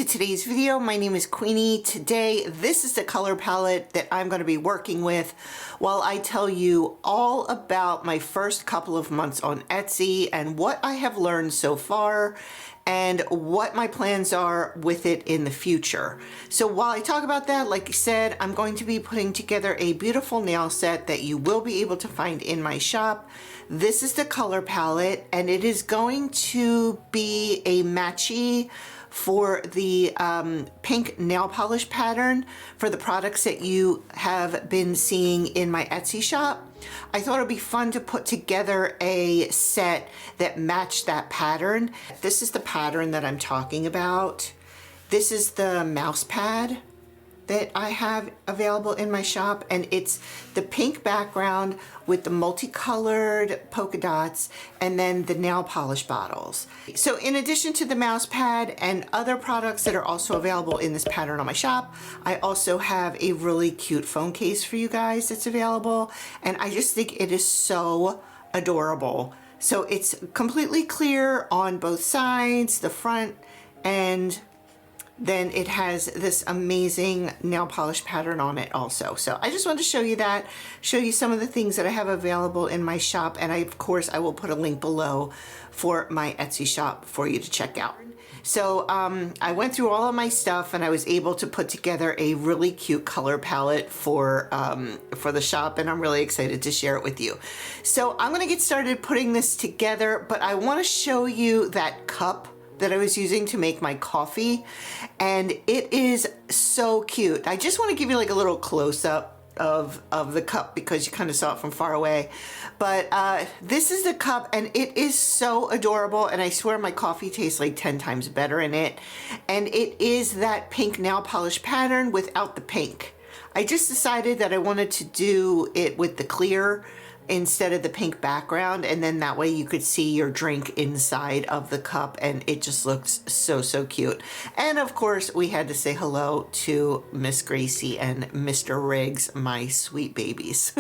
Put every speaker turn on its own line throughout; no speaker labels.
today's video. My name is Queenie. Today, this is the color palette that I'm going to be working with while I tell you all about my first couple of months on Etsy and what I have learned so far and what my plans are with it in the future. So while I talk about that, like I said, I'm going to be putting together a beautiful nail set that you will be able to find in my shop. This is the color palette, and it is going to be a matchy for the pink nail polish pattern for the products that you have been seeing in my Etsy shop. I thought it'd be fun to put together a set that matched that pattern. This is the pattern that I'm talking about. This is the mouse pad that I have available in my shop, and it's the pink background with the multicolored polka dots and then the nail polish bottles. So in addition to the mouse pad and other products that are also available in this pattern on my shop, I also have a really cute phone case for you guys that's available, and I just think it is so adorable. So it's completely clear on both sides, the front, and then it has this amazing nail polish pattern on it also. So I just wanted to show you that, show you some of the things that I have available in my shop. And of course, I will put a link below for my Etsy shop for you to check out. So I went through all of my stuff and I was able to put together a really cute color palette for the shop, and I'm really excited to share it with you. So I'm gonna get started putting this together, but I wanna show you that cup that I was using to make my coffee, and it is so cute. I just want to give you like a little close-up of the cup because you kind of saw it from far away, but this is the cup and it is so adorable, and I swear my coffee tastes like 10 times better in it, and it is that pink nail polish pattern without the pink. I just decided that I wanted to do it with the clear instead of the pink background, and then that way you could see your drink inside of the cup, and it just looks so cute. And of course we had to say hello to Miss Gracie and Mr. Riggs, my sweet babies.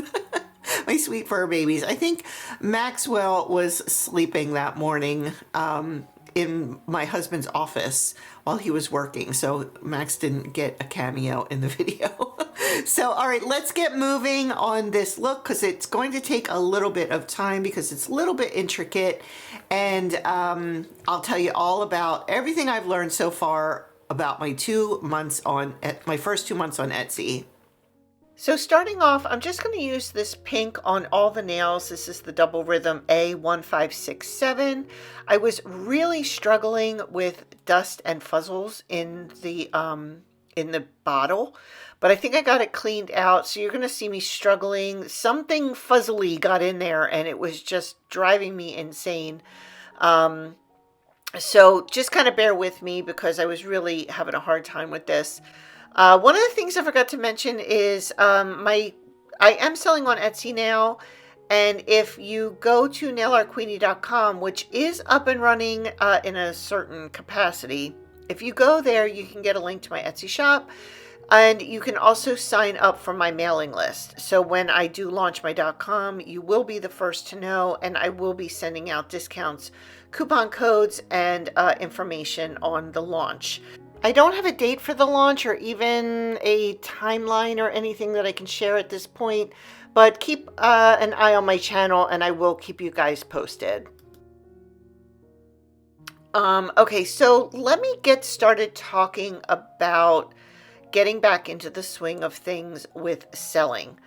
My sweet fur babies. I think Maxwell was sleeping that morning in my husband's office while he was working, so Max didn't get a cameo in the video. So, all right, let's get moving on this look because it's going to take a little bit of time because it's a little bit intricate, and I'll tell you all about everything I've learned so far about my my first 2 months on Etsy. So starting off, I'm just going to use this pink on all the nails. This is the Double Rhythm A1567. I was really struggling with dust and fuzzles in the bottle, but I think I got it cleaned out. So you're going to see me struggling. Something fuzzily got in there and it was just driving me insane. So just kind of bear with me because I was really having a hard time with this. One of the things I forgot to mention is I am selling on Etsy now, and if you go to nailartqueenie.com, which is up and running in a certain capacity, if you go there, you can get a link to my Etsy shop, and you can also sign up for my mailing list. So when I do launch my .com, you will be the first to know, and I will be sending out discounts, coupon codes, and information on the launch. I don't have a date for the launch or even a timeline or anything that I can share at this point, but keep an eye on my channel and I will keep you guys posted. Okay, so let me get started talking about getting back into the swing of things with selling.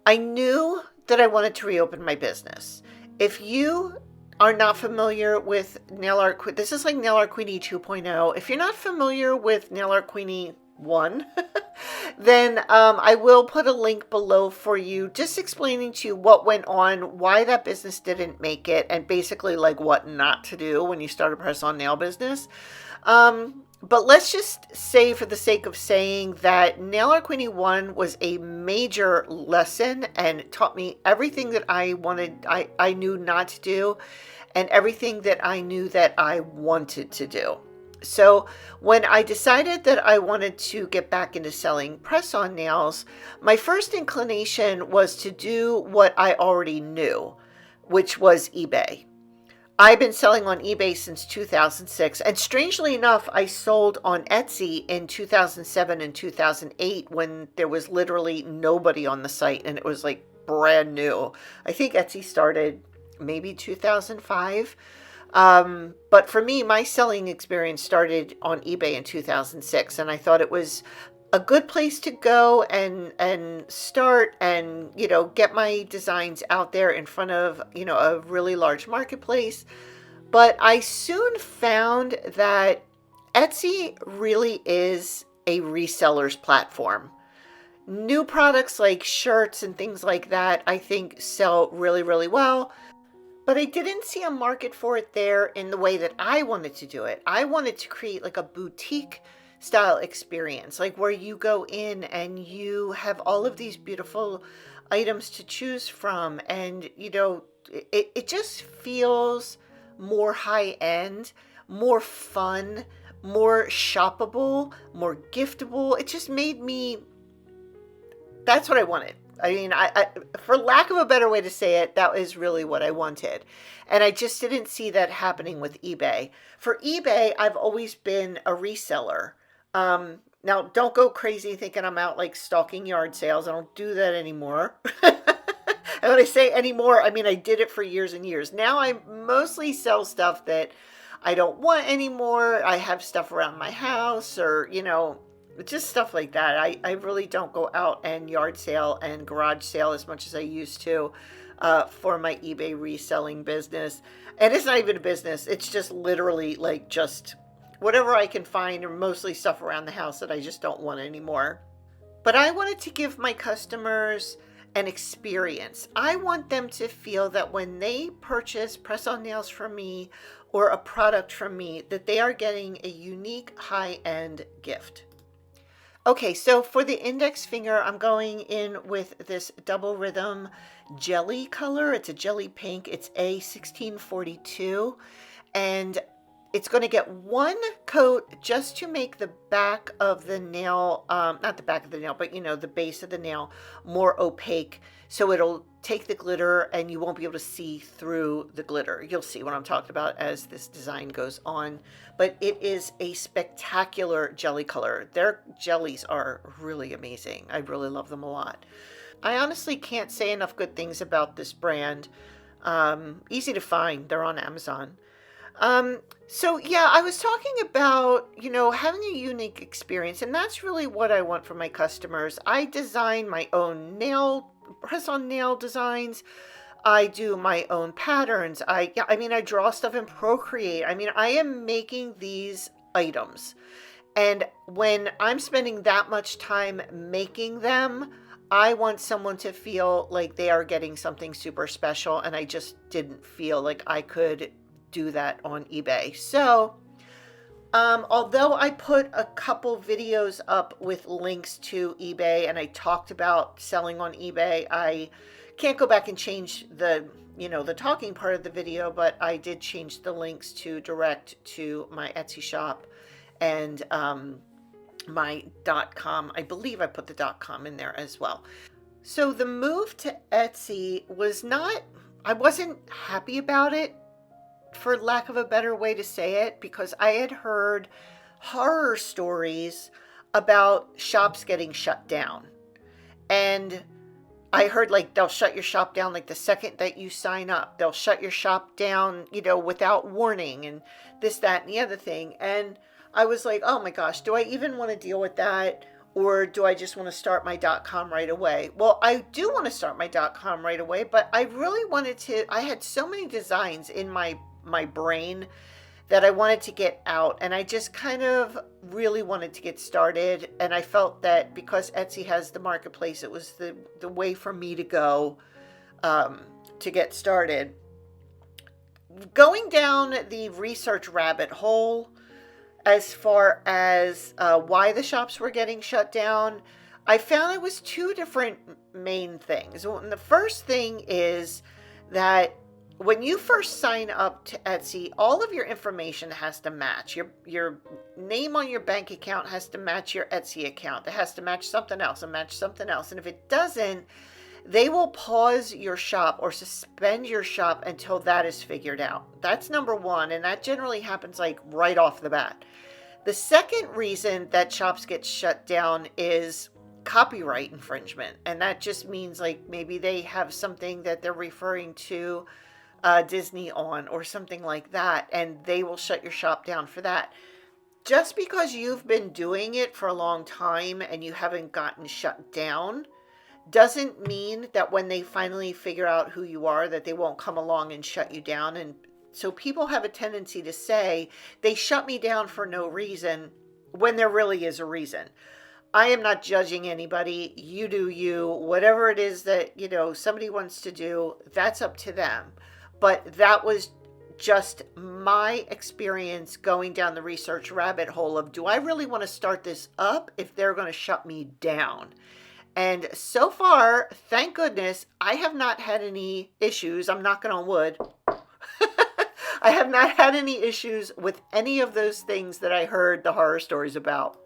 I knew that I wanted to reopen my business. If you are not familiar with Nail Art Queenie, this is like Nail Art Queenie 2.0. If you're not familiar with Nail Art Queenie 1, then I will put a link below for you, just explaining to you what went on, why that business didn't make it, and basically like what not to do when you start a press-on nail business. But let's just say, for the sake of saying, that Nail Art Queenie 1 was a major lesson and taught me everything that I knew not to do, and everything that I knew that I wanted to do. So when I decided that I wanted to get back into selling press-on nails, my first inclination was to do what I already knew, which was eBay. I've been selling on eBay since 2006, and strangely enough, I sold on Etsy in 2007 and 2008 when there was literally nobody on the site and it was like brand new. I think Etsy started maybe 2005. But for me, my selling experience started on eBay in 2006, and I thought it was a good place to go and start and get my designs out there in front of a really large marketplace. But I soon found that Etsy really is a reseller's platform. New products like shirts and things like that, I think, sell really, really well. But I didn't see a market for it there in the way that I wanted to do it. I wanted to create like a boutique style experience, like where you go in and you have all of these beautiful items to choose from. And, it just feels more high end, more fun, more shoppable, more giftable. It just made me, that's what I wanted. I mean, for lack of a better way to say it, that is really what I wanted. And I just didn't see that happening with eBay. For eBay, I've always been a reseller. Now, don't go crazy thinking I'm out like stalking yard sales. I don't do that anymore. And when I say anymore, I mean I did it for years and years. Now I mostly sell stuff that I don't want anymore. I have stuff around my house or, just stuff like that. I really don't go out and yard sale and garage sale as much as I used to for my eBay reselling business. And it's not even a business. It's just literally like just whatever I can find, or mostly stuff around the house that I just don't want anymore. But I wanted to give my customers an experience. I want them to feel that when they purchase press-on nails from me or a product from me, that they are getting a unique high-end gift. Okay, so for the index finger, I'm going in with this double rhythm jelly color. It's a jelly pink. It's A1642. And it's going to get one coat just to make the back of the nail, not the back of the nail, but the base of the nail more opaque. So it'll take the glitter and you won't be able to see through the glitter. You'll see what I'm talking about as this design goes on. But it is a spectacular jelly color. Their jellies are really amazing. I really love them a lot. I honestly can't say enough good things about this brand. Easy to find. They're on Amazon. So yeah, I was talking about, having a unique experience, and that's really what I want from my customers. I design my own press-on nail designs. I do my own patterns. I draw stuff in Procreate. I am making these items. And when I'm spending that much time making them, I want someone to feel like they are getting something super special, and I just didn't feel like I could do that on eBay. So although I put a couple videos up with links to eBay and I talked about selling on eBay, I can't go back and change the talking part of the video, but I did change the links to direct to my Etsy shop and my .com. I believe I put the .com in there as well. So the move to Etsy I wasn't happy about it, for lack of a better way to say it, because I had heard horror stories about shops getting shut down. And I heard like they'll shut your shop down like the second that you sign up. They'll shut your shop down, without warning, and this, that, and the other thing. And I was like, oh my gosh, do I even want to deal with that? Or do I just want to start my .com right away? Well, I do want to start my .com right away, but I really wanted to, I had so many designs in my brain that I wanted to get out, and I just kind of really wanted to get started. And I felt that because Etsy has the marketplace, it was the way for me to go to get started. Going down the research rabbit hole as far as why the shops were getting shut down, I found it was two different main things. And the first thing is that when you first sign up to Etsy, all of your information has to match. Your name on your bank account has to match your Etsy account. It has to match something else and match something else. And if it doesn't, they will pause your shop or suspend your shop until that is figured out. That's number one, and that generally happens like right off the bat. The second reason that shops get shut down is copyright infringement, and that just means like maybe they have something that they're referring to Disney on or something like that, and they will shut your shop down for that. Just because you've been doing it for a long time and you haven't gotten shut down doesn't mean that when they finally figure out who you are, that they won't come along and shut you down. And so people have a tendency to say they shut me down for no reason when there really is a reason. I am not judging anybody. You do you. Whatever it is that, somebody wants to do, that's up to them. But that was just my experience going down the research rabbit hole of, do I really want to start this up if they're going to shut me down? And so far, thank goodness, I have not had any issues. I'm knocking on wood. I have not had any issues with any of those things that I heard the horror stories about.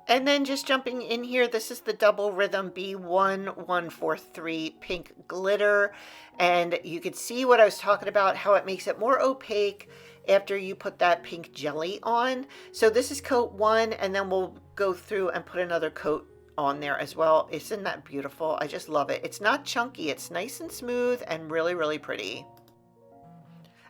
And then just jumping in here, this is the Double Rhythm B1143 pink glitter. And you can see what I was talking about, how it makes it more opaque after you put that pink jelly on. So this is coat 1, and then we'll go through and put another coat on there as well. Isn't that beautiful? I just love it. It's not chunky. It's nice and smooth and really, really pretty.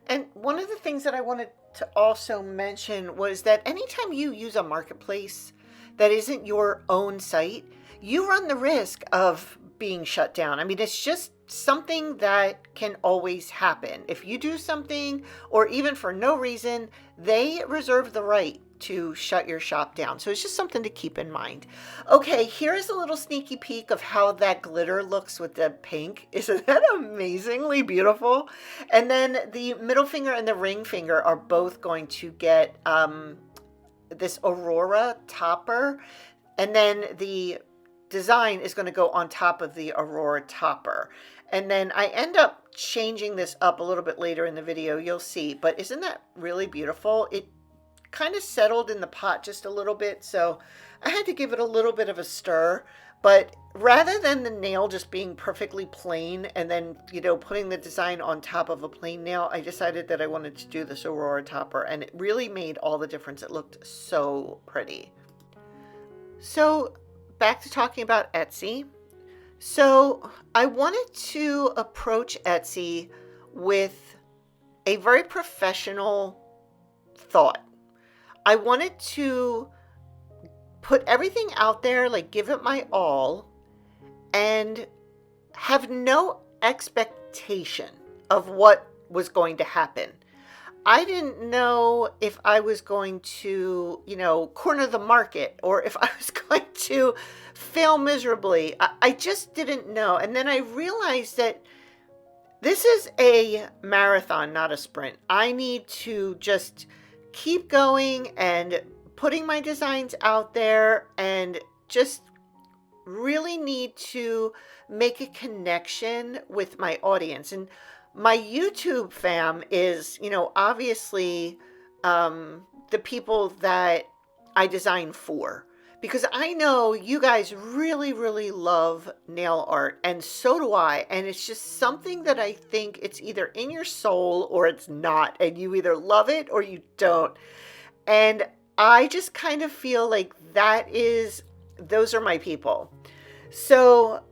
And one of the things that I wanted to also mention was that anytime you use a marketplace that isn't your own site, you run the risk of being shut down. I mean, it's just something that can always happen. If you do something, or even for no reason, they reserve the right to shut your shop down. So it's just something to keep in mind. Okay, here's a little sneaky peek of how that glitter looks with the pink. Isn't that amazingly beautiful? And then the middle finger and the ring finger are both going to get this Aurora topper, and then the design is going to go on top of the Aurora topper. And then I end up changing this up a little bit later in the video, you'll see. But isn't that really beautiful? It kind of settled in the pot just a little bit, so I had to give it a little bit of a stir. But rather than the nail just being perfectly plain and then, putting the design on top of a plain nail, I decided that I wanted to do this Aurora topper, and it really made all the difference. It looked so pretty. So back to talking about Etsy. So I wanted to approach Etsy with a very professional thought. I wanted to put everything out there, like give it my all, and have no expectation of what was going to happen. I didn't know if I was going to, corner the market, or if I was going to fail miserably. I just didn't know. And then I realized that this is a marathon, not a sprint. I need to just keep going and putting my designs out there, and just really need to make a connection with my audience. And my YouTube fam is, obviously the people that I design for, because I know you guys really, really love nail art, and so do I. And it's just something that I think it's either in your soul or it's not, and you either love it or you don't. And I just kind of feel like those are my people. So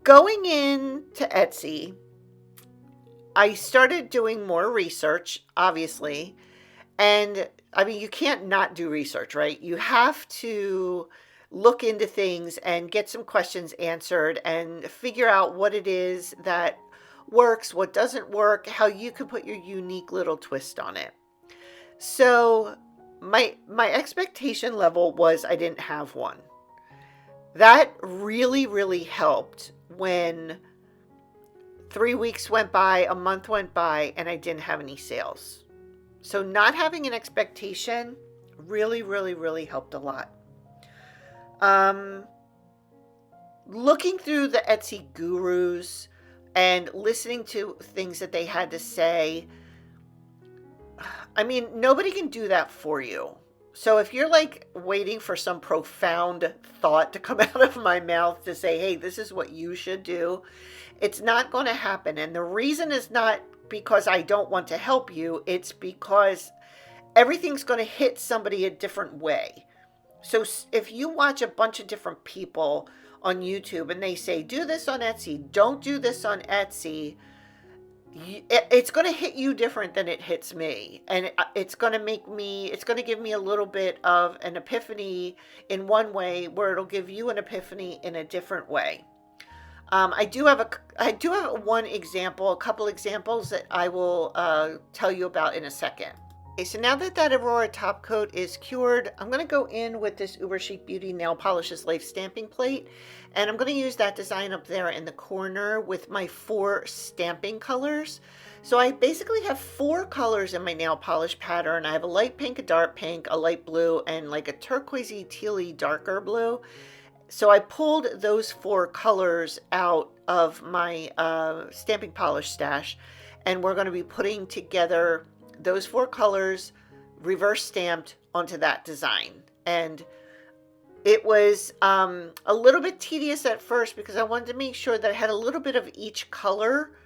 going into Etsy, I started doing more research, obviously. And I mean, you can't not do research, right? You have to look into things and get some questions answered and figure out what it is that works, what doesn't work, how you can put your unique little twist on it. So my expectation level was I didn't have one. That really, really helped when 3 weeks went by, a month went by, and I didn't have any sales. So not having an expectation really, really, really helped a lot. Looking through the Etsy gurus and listening to things that they had to say, I mean, nobody can do that for you. So if you're like waiting for some profound thought to come out of my mouth to say, hey, this is what you should do, it's not going to happen. And the reason is not because I don't want to help you, it's because everything's going to hit somebody a different way. So if you watch a bunch of different people on YouTube and they say, do this on Etsy, don't do this on Etsy, it's going to hit you different than it hits me. And it's going to give me a little bit of an epiphany in one way where it'll give you an epiphany in a different way. I do have one example, a couple examples that I will tell you about in a second. Okay, so now that Aurora top coat is cured, I'm going to go in with this Uber Chic Beauty Nail Polishes Life stamping plate, and I'm going to use that design up there in the corner with my 4 stamping colors. So I basically have 4 colors in my nail polish pattern. I have a light pink, a dark pink, a light blue, and like a turquoisey, tealy, darker blue. So I pulled those 4 colors out of my stamping polish stash, and we're going to be putting together those 4 colors reverse stamped onto that design. And it was a little bit tedious at first because I wanted to make sure that I had a little bit of each color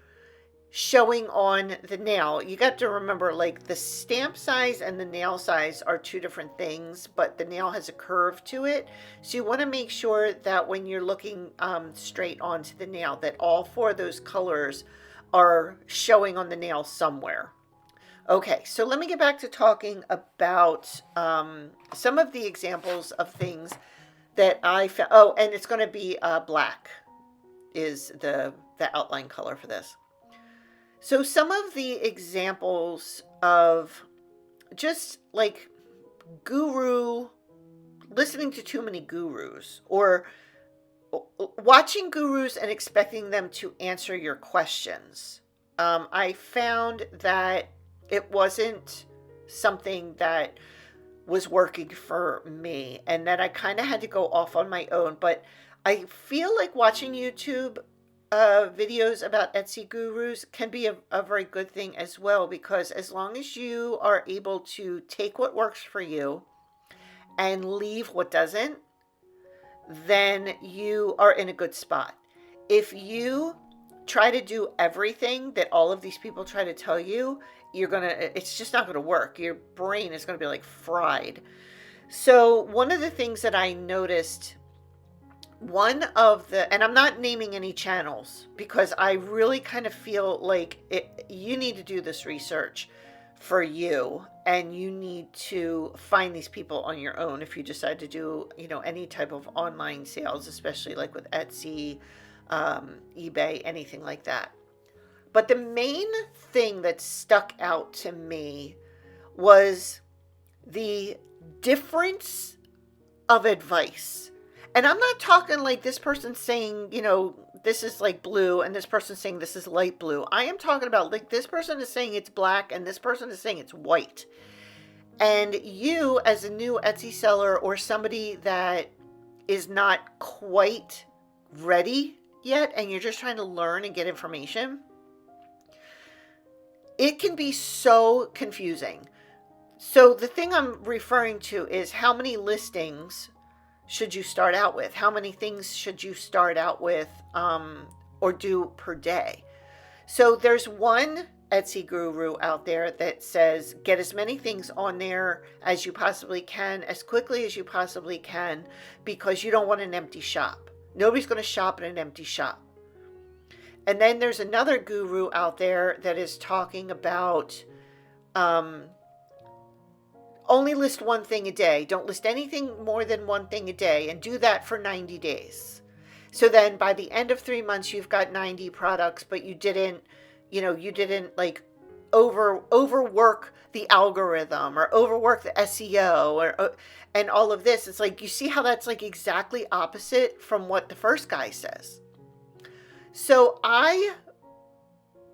showing on the nail. You got to remember, like, the stamp size and the nail size are 2 different things, but the nail has a curve to it. So you want to make sure that when you're looking straight onto the nail, that all 4 of those colors are showing on the nail somewhere. Okay, so let me get back to talking about some of the examples of things that I found. Oh, and it's going to be black is the outline color for this. So some of the examples of just like listening to too many gurus, or watching gurus and expecting them to answer your questions. I found that it wasn't something that was working for me, and that I kind of had to go off on my own. But I feel like watching YouTube videos about Etsy gurus can be a very good thing as well, because as long as you are able to take what works for you and leave what doesn't, then you are in a good spot. If you try to do everything that all of these people try to tell you, it's just not gonna work. Your brain is gonna be like fried. So one of the things that I noticed, and I'm not naming any channels because I really kind of feel like you need to do this research for you, and you need to find these people on your own if you decide to do, any type of online sales, especially like with Etsy, eBay, anything like that. But the main thing that stuck out to me was the difference of advice. And I'm not talking like this person saying, this is like blue, and this person saying this is light blue. I am talking about like this person is saying it's black and this person is saying it's white. And you, as a new Etsy seller or somebody that is not quite ready yet and you're just trying to learn and get information, it can be so confusing. So the thing I'm referring to is, how many listings should you start out with? How many things should you start out with or do per day? So there's one Etsy guru out there that says, get as many things on there as you possibly can, as quickly as you possibly can, because you don't want an empty shop. Nobody's going to shop in an empty shop. And then there's another guru out there that is talking about only list one thing a day. Don't list anything more than one thing a day, and do that for 90 days. So then by the end of 3 months, you've got 90 products, but you didn't like overwork the algorithm or overwork the SEO and all of this. It's like, you see how that's like exactly opposite from what the first guy says. So I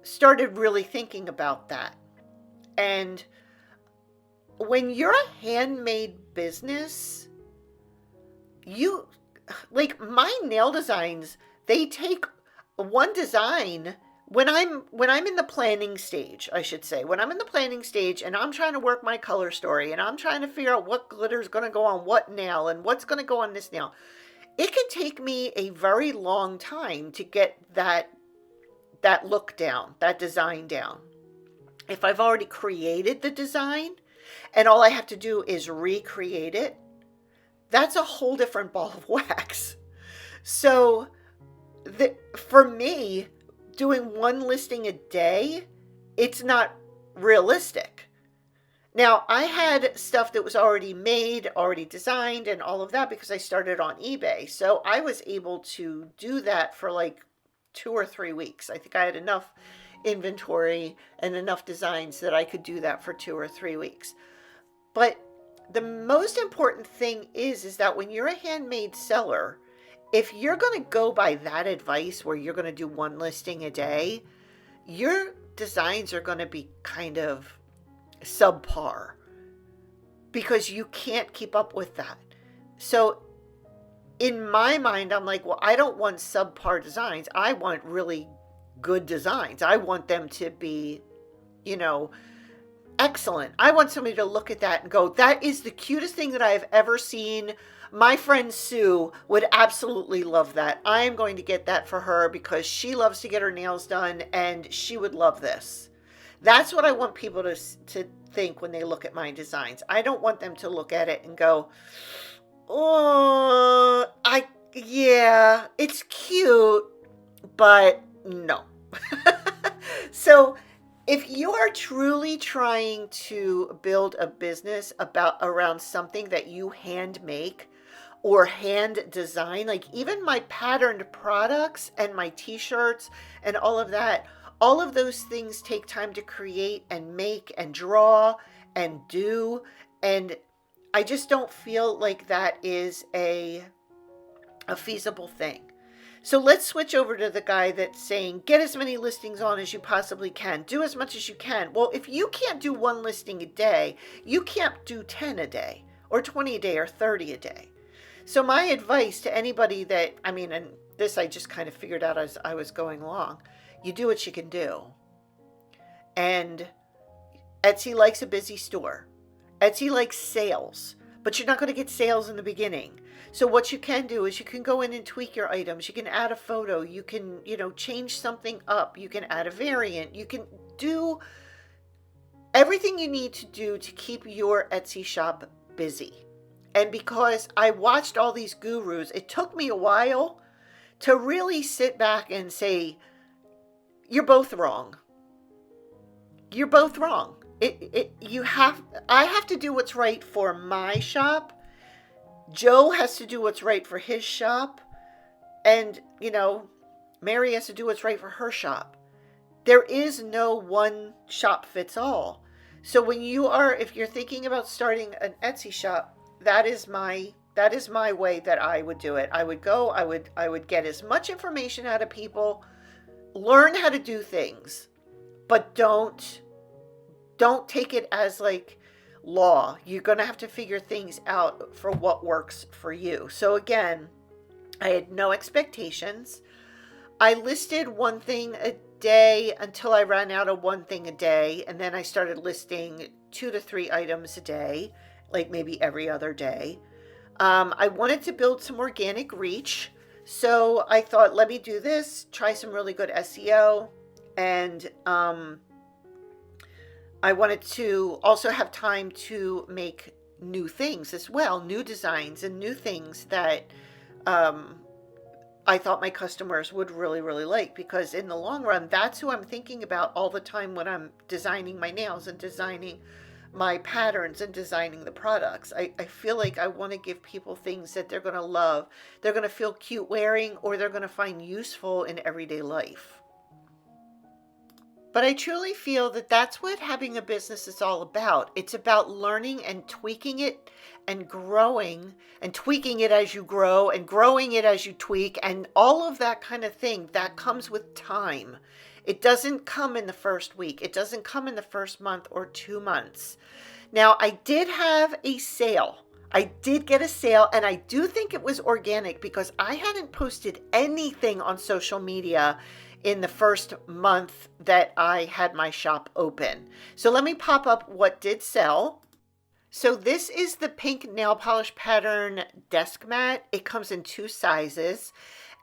started really thinking about that. And when you're a handmade business, like my nail designs, they take one design when I'm in the planning stage, I should say, when I'm in the planning stage and I'm trying to work my color story and I'm trying to figure out what glitter is going to go on what nail and what's going to go on this nail, it can take me a very long time to get that look down, that design down. If I've already created the design and all I have to do is recreate it, that's a whole different ball of wax. So for me, doing one listing a day, it's not realistic. Now, I had stuff that was already made, already designed, and all of that because I started on eBay. So I was able to do that for like 2 or 3 weeks. I think I had enough inventory and enough designs that I could do that for 2 or 3 weeks. But the most important thing is that when you're a handmade seller, if you're going to go by that advice where you're going to do one listing a day, your designs are going to be kind of subpar because you can't keep up with that. So in my mind, I'm like, well, I don't want subpar designs. I want really good designs. I want them to be, excellent. I want somebody to look at that and go, that is the cutest thing that I have ever seen. My friend Sue would absolutely love that. I am going to get that for her because she loves to get her nails done and she would love this. That's what I want people to think when they look at my designs. I don't want them to look at it and go, oh, yeah, it's cute, but no. So if you are truly trying to build a business around something that you hand make or hand design, like even my patterned products and my t-shirts and all of that, all of those things take time to create and make and draw and do. And I just don't feel like that is a feasible thing. So let's switch over to the guy that's saying, get as many listings on as you possibly can. Do as much as you can. Well, if you can't do one listing a day, you can't do 10 a day or 20 a day or 30 a day. So my advice to anybody that, and this I just kind of figured out as I was going along, you do what you can do. And Etsy likes a busy store. Etsy likes sales, but you're not going to get sales in the beginning. So what you can do is you can go in and tweak your items. You can add a photo. You can, change something up. You can add a variant. You can do everything you need to do to keep your Etsy shop busy. And because I watched all these gurus, it took me a while to really sit back and say, you're both wrong. You're both wrong. I have to do what's right for my shop. Joe has to do what's right for his shop. And, Mary has to do what's right for her shop. There is no one shop fits all. So if you're thinking about starting an Etsy shop, that is my way that I would do it. I would get as much information out of people, learn how to do things, but don't take it as like law. You're going to have to figure things out for what works for you. So again, I had no expectations. I listed one thing a day until I ran out of one thing a day. And then I started listing 2 to 3 items a day, like maybe every other day. I wanted to build some organic reach. So I thought, let me do this, try some really good SEO. And, I wanted to also have time to make new things as well, new designs and new things that I thought my customers would really, really like, because in the long run, that's who I'm thinking about all the time when I'm designing my nails and designing my patterns and designing the products. I feel like I want to give people things that they're going to love, they're going to feel cute wearing, or they're going to find useful in everyday life. But I truly feel that that's what having a business is all about. It's about learning and tweaking it and growing and tweaking it as you grow and growing it as you tweak and all of that kind of thing. That comes with time. It doesn't come in the first week. It doesn't come in the first month or 2 months. Now, I did have a sale. I did get a sale, and I do think it was organic because I hadn't posted anything on social media in the first month that I had my shop open. So let me pop up what did sell. So this is the pink nail polish pattern desk mat. It comes in 2 sizes.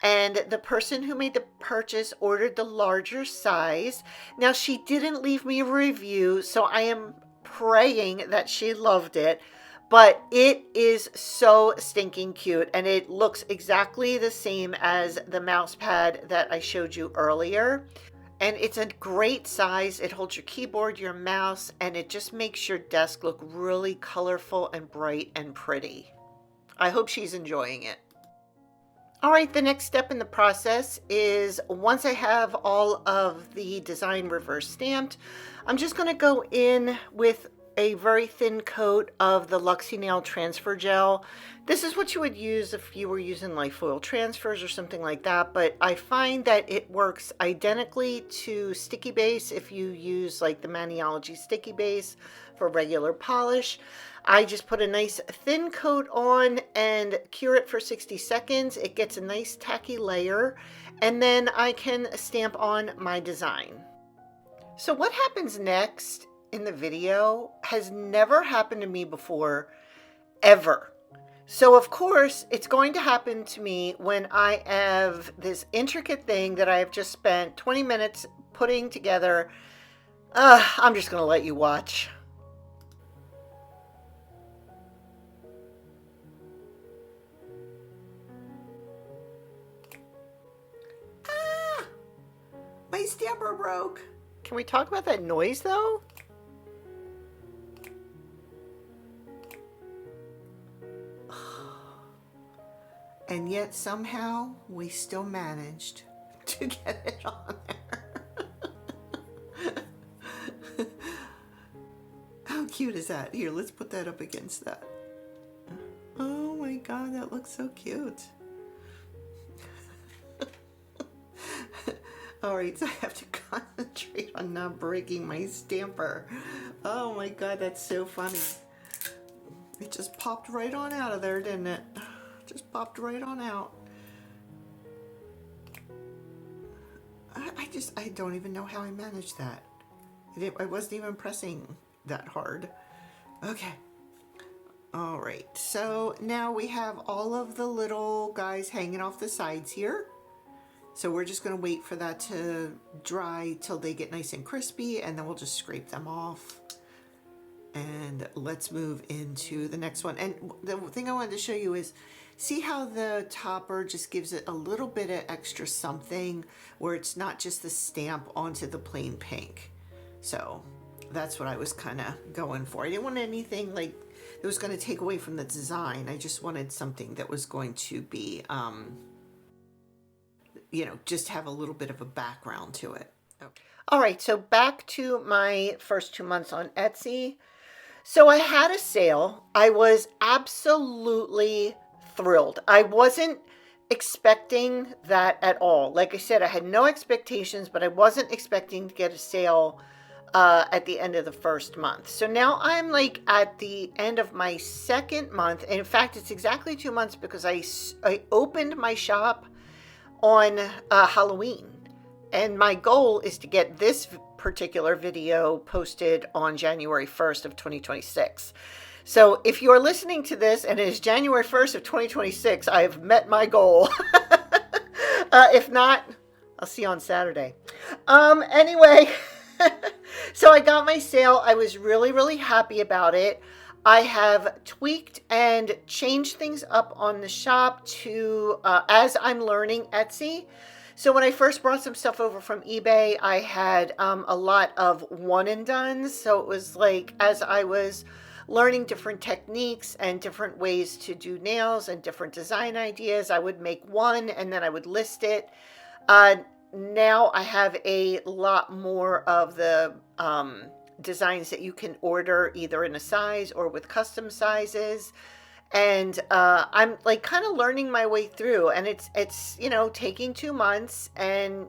And the person who made the purchase ordered the larger size. Now, she didn't leave me a review, so I am praying that she loved it. But it is so stinking cute, and it looks exactly the same as the mouse pad that I showed you earlier. And it's a great size. It holds your keyboard, your mouse, and it just makes your desk look really colorful and bright and pretty. I hope she's enjoying it. All right, the next step in the process is once I have all of the design reverse stamped, I'm just going to go in with a very thin coat of the Luxie Nail Transfer Gel. This is what you would use if you were using like foil transfers or something like that, but I find that it works identically to Sticky Base if you use like the Allergy Sticky Base for regular polish. I just put a nice thin coat on and cure it for 60 seconds. It gets a nice tacky layer, and then I can stamp on my design. So what happens next in the video has never happened to me before, ever. So of course it's going to happen to me when I have this intricate thing that I have just spent 20 minutes putting together. I'm just going to let you watch. My stamper broke. Can we talk about that noise though? And yet somehow we still managed to get it on there. How cute is that? Here, let's put that up against that. Oh my God, that looks so cute. All right, so I have to concentrate on not breaking my stamper. Oh my God, that's so funny. It just popped right on out of there, didn't it? Just popped right on out. I don't even know how I managed that. I wasn't even pressing that hard. Okay. All right, so now we have all of the little guys hanging off the sides here. So we're just going to wait for that to dry till they get nice and crispy, and then we'll just scrape them off. And let's move into the next one. And the thing I wanted to show you is, see how the topper just gives it a little bit of extra something where it's not just the stamp onto the plain pink. So that's what I was kind of going for. I didn't want anything like that was going to take away from the design. I just wanted something that was going to be, you know, just have a little bit of a background to it. Okay. All right, so back to my first 2 months on Etsy. So I had a sale. I was absolutely thrilled. I wasn't expecting that at all. Like I said, I had no expectations, but I wasn't expecting to get a sale at the end of the first month. So now I'm like at the end of my second month. And in fact, it's exactly 2 months because I opened my shop on Halloween. And my goal is to get this particular video posted on January 1st of 2026. So if you're listening to this and it is January 1st of 2026, I have met my goal. If not, I'll see you on Saturday. Anyway, so I got my sale. I was really, really happy about it. I have tweaked and changed things up on the shop to as I'm learning Etsy. So when I first brought some stuff over from eBay, I had a lot of one and dones. So it was like as I was learning different techniques and different ways to do nails and different design ideas, I would make one and then I would list it. Now I have a lot more of the designs that you can order either in a size or with custom sizes. And I'm like kind of learning my way through, and it's you know, taking 2 months and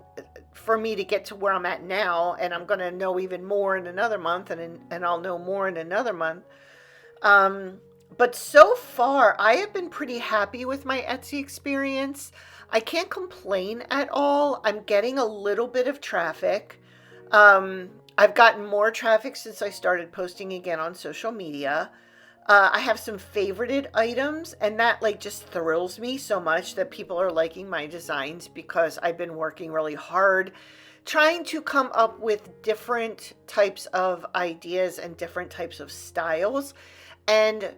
for me to get to where I'm at now, and I'm going to know even more in another month, and I'll know more in another month. But so far I have been pretty happy with my Etsy experience. I can't complain at all. I'm getting a little bit of traffic. I've gotten more traffic since I started posting again on social media. I have some favorited items, and that like just thrills me so much that people are liking my designs because I've been working really hard trying to come up with different types of ideas and different types of styles. And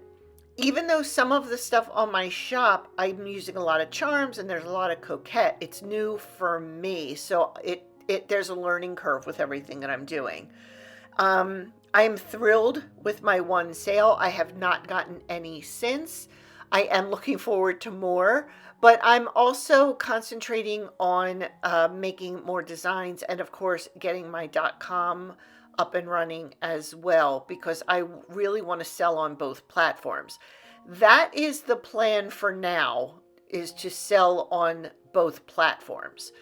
even though some of the stuff on my shop, I'm using a lot of charms and there's a lot of coquette, it's new for me. So there's a learning curve with everything that I'm doing. I'm thrilled with my one sale. I have not gotten any since. I am looking forward to more, but I'm also concentrating on making more designs and, of course, getting my .com up and running as well because I really want to sell on both platforms. That is the plan for now, is to sell on both platforms.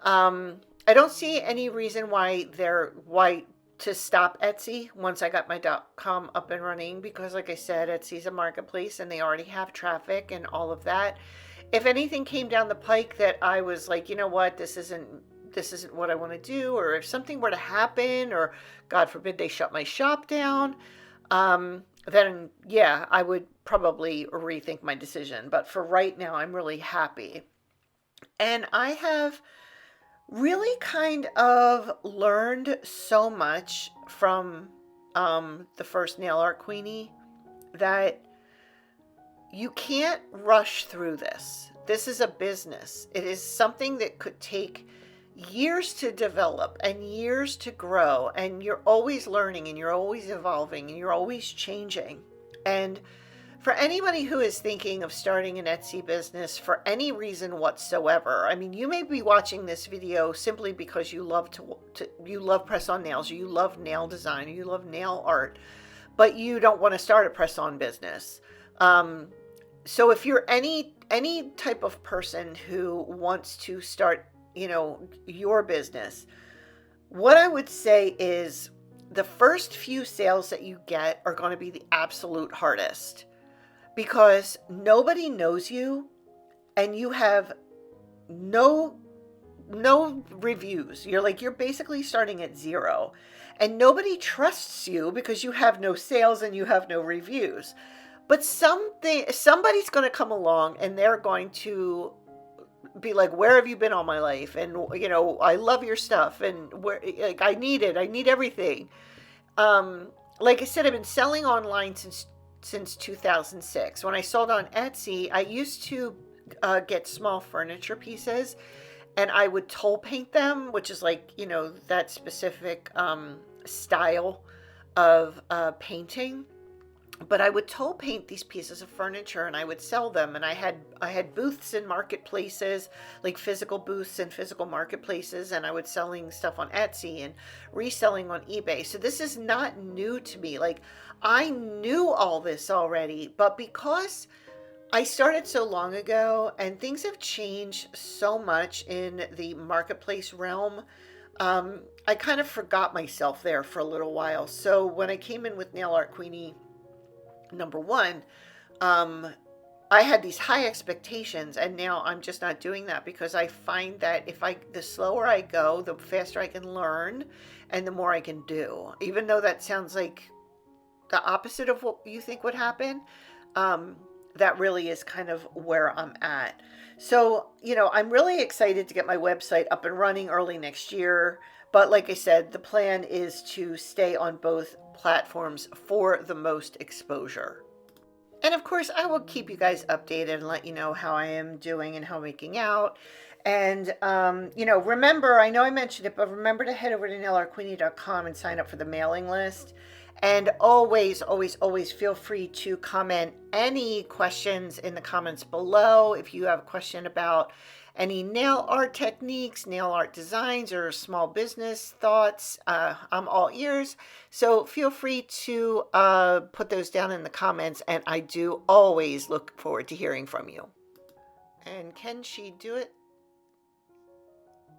I don't see any reason why to stop Etsy once I got my .com up and running because, like I said, Etsy's a marketplace and they already have traffic and all of that. If anything came down the pike that I was like, you know what, this isn't what I want to do, or if something were to happen, or God forbid they shut my shop down, then yeah, I would probably rethink my decision. But for right now, I'm really happy. And I have really kind of learned so much from the first nail art queenie that you can't rush through this. This is a business. It is something that could take years to develop and years to grow, and you're always learning and you're always evolving and you're always changing. And for anybody who is thinking of starting an Etsy business for any reason whatsoever, I mean, you may be watching this video simply because you love you love press-on nails, or you love nail design, or you love nail art, but you don't want to start a press-on business. So if you're any type of person who wants to start, your business, what I would say is the first few sales that you get are going to be the absolute hardest because nobody knows you and you have no reviews. You're basically starting at zero, and nobody trusts you because you have no sales and you have no reviews. But somebody's going to come along and they're going to be like, where have you been all my life? And, I love your stuff, and like, I need everything. Like I said, I've been selling online since 2006. When I sold on Etsy, I used to get small furniture pieces and I would toll paint them, which is like, that specific style of painting. But I would toll paint these pieces of furniture and I would sell them. And I had booths in marketplaces, like physical booths and physical marketplaces, and I was selling stuff on Etsy and reselling on eBay. So this is not new to me. Like, I knew all this already, but because I started so long ago and things have changed so much in the marketplace realm, I kind of forgot myself there for a little while. So when I came in with Nail Art Queenie #1, I had these high expectations, and now I'm just not doing that because I find that the slower I go, the faster I can learn and the more I can do. Even though that sounds like the opposite of what you think would happen, that really is kind of where I'm at. So, I'm really excited to get my website up and running early next year. But like I said, the plan is to stay on both platforms for the most exposure. And of course, I will keep you guys updated and let you know how I am doing and how I'm making out. And, remember, I know I mentioned it, but remember to head over to nailartqueenie.com and sign up for the mailing list. And always, always, always feel free to comment any questions in the comments below. If you have a question about any nail art techniques, nail art designs, or small business thoughts, I'm all ears. So feel free to put those down in the comments, and I do always look forward to hearing from you. And can she do it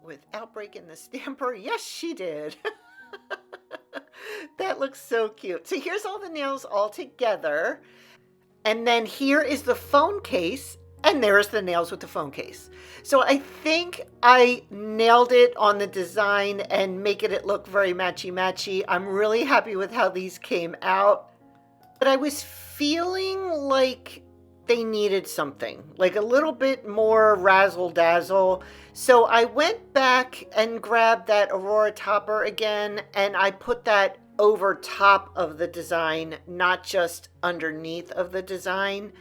without breaking the stamper? Yes, she did. That looks so cute. So here's all the nails all together. And then here is the phone case And there's the nails with the phone case. So I think I nailed it on the design and making it look very matchy-matchy. I'm really happy with how these came out. But I was feeling like they needed something, like a little bit more razzle-dazzle. So I went back and grabbed that Aurora topper again, and I put that over top of the design, not just underneath of the design.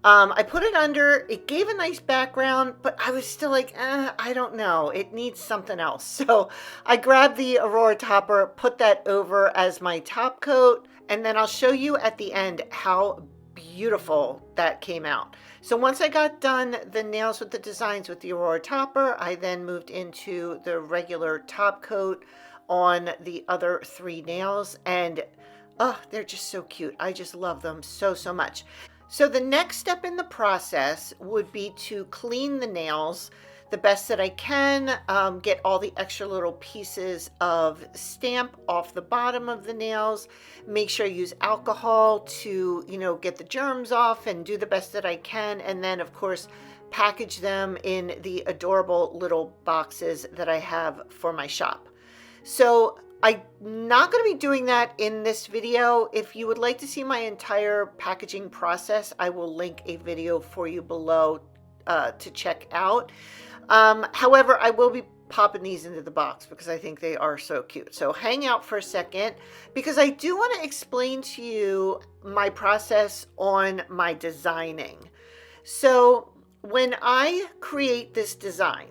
I put it under, it gave a nice background, but I was still like, I don't know, it needs something else. So I grabbed the Aurora topper, put that over as my top coat, and then I'll show you at the end how beautiful that came out. So once I got done the nails with the designs with the Aurora topper, I then moved into the regular top coat on the other 3 nails, and oh, they're just so cute. I just love them so, so much. So the next step in the process would be to clean the nails the best that I can, get all the extra little pieces of stamp off the bottom of the nails, make sure I use alcohol to, get the germs off and do the best that I can. And then of course, package them in the adorable little boxes that I have for my shop. So I'm not going to be doing that in this video. If you would like to see my entire packaging process, I will link a video for you below to check out. However, I will be popping these into the box because I think they are so cute. So hang out for a second because I do want to explain to you my process on my designing. So when I create this design,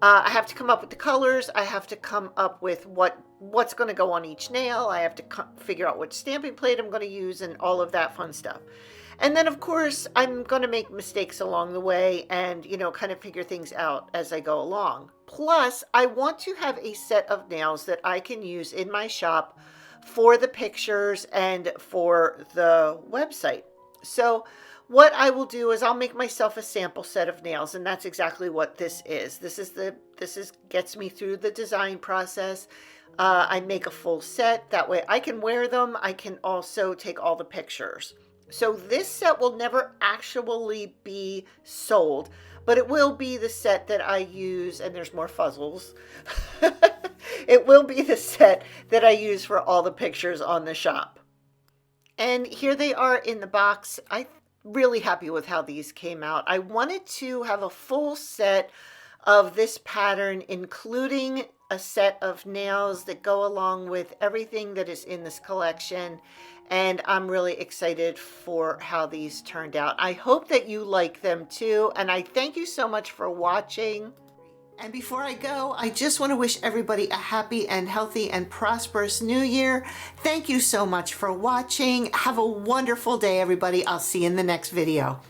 I have to come up with the colors. I have to come up with what's going to go on each nail. I have to figure out which stamping plate I'm going to use and all of that fun stuff. And then of course I'm going to make mistakes along the way and, kind of figure things out as I go along. Plus I want to have a set of nails that I can use in my shop for the pictures and for the website. So what I will do is I'll make myself a sample set of nails, and that's exactly what this is. This gets me through the design process. I make a full set. That way I can wear them. I can also take all the pictures. So this set will never actually be sold, but it will be the set that I use, and there's more fuzzles. It will be the set that I use for all the pictures on the shop. And here they are in the box. I'm really happy with how these came out. I wanted to have a full set of this pattern, including a set of nails that go along with everything that is in this collection. And I'm really excited for how these turned out. I hope that you like them too. And I thank you so much for watching. And before I go, I just want to wish everybody a happy and healthy and prosperous new year. Thank you so much for watching. Have a wonderful day, everybody. I'll see you in the next video.